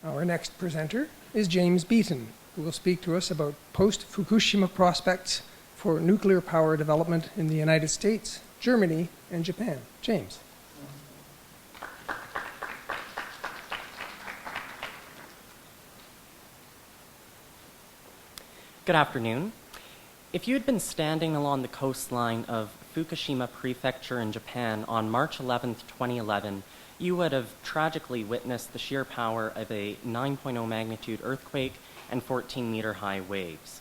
Our next presenter is James Beaton, who will speak to us about post-Fukushima prospects for nuclear power development in the United States, Germany, and Japan. James. Good afternoon. If you had been standing along the coastline of Fukushima Prefecture in Japan on March 11, 2011, you would have tragically witnessed the sheer power of a 9.0 magnitude earthquake and 14-meter high waves.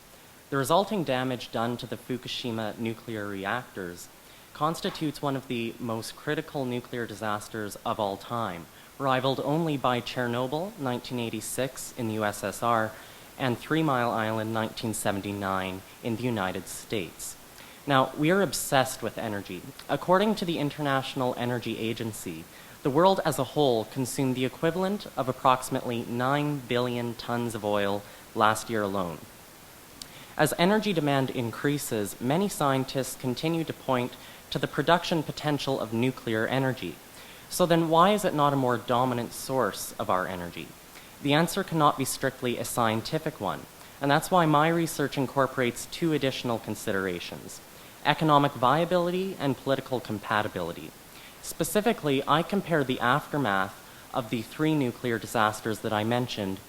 The resulting damage done to the Fukushima nuclear reactors constitutes one of the most critical nuclear disasters of all time, rivaled only by Chernobyl, 1986 in the USSR, and 3 Mile Island, 1979 in the United States. Now, we are obsessed with energy. According to the International Energy Agency, the world as a whole consumed the equivalent of approximately 9 billion tons of oil last year alone. As energy demand increases, many scientists continue to point to the production potential of nuclear energy. So then why is it not a more dominant source of our energy? The answer cannot be strictly a scientific one, and that's why my research incorporates two additional considerations: economic viability and political compatibility. Specifically, I compare the aftermath of the 3 nuclear disasters that I mentioned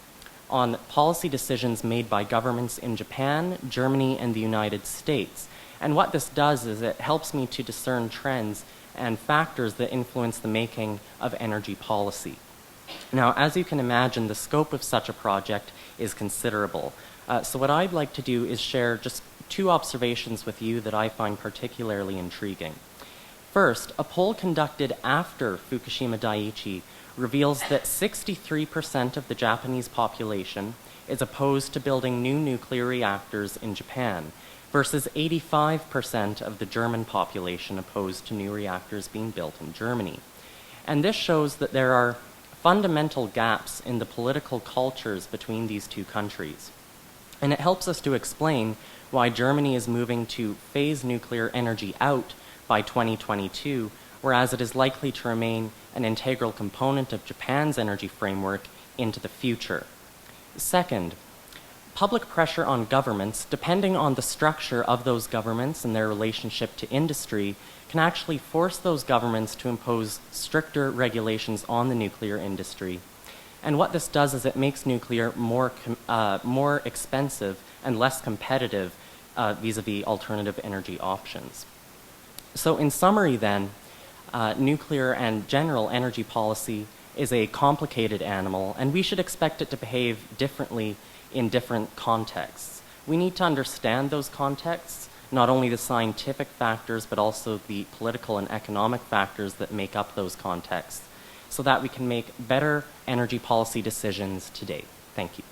on policy decisions made by governments in Japan, Germany, and the United States. And what this does is it helps me to discern trends and factors that influence the making of energy policy. Now, as you can imagine, the scope of such a project is considerable. So what I'd like to do is share just 2 observations with you that I find particularly intriguing. First, a poll conducted after Fukushima Daiichi reveals that 63% of the Japanese population is opposed to building new nuclear reactors in Japan, versus 85% of the German population opposed to new reactors being built in Germany. And this shows that there are fundamental gaps in the political cultures between these 2 countries. And it helps us to explain why Germany is moving to phase nuclear energy out by 2022, whereas it is likely to remain an integral component of Japan's energy framework into the future. Second, public pressure on governments, depending on the structure of those governments and their relationship to industry, can actually force those governments to impose stricter regulations on the nuclear industry. And what this does is it makes nuclear more expensive and less competitive vis-a-vis alternative energy options. So in summary then, nuclear and general energy policy is a complicated animal, and we should expect it to behave differently in different contexts. We need to understand those contexts, not only the scientific factors, but also the political and economic factors that make up those contexts, so that we can make better energy policy decisions today. Thank you.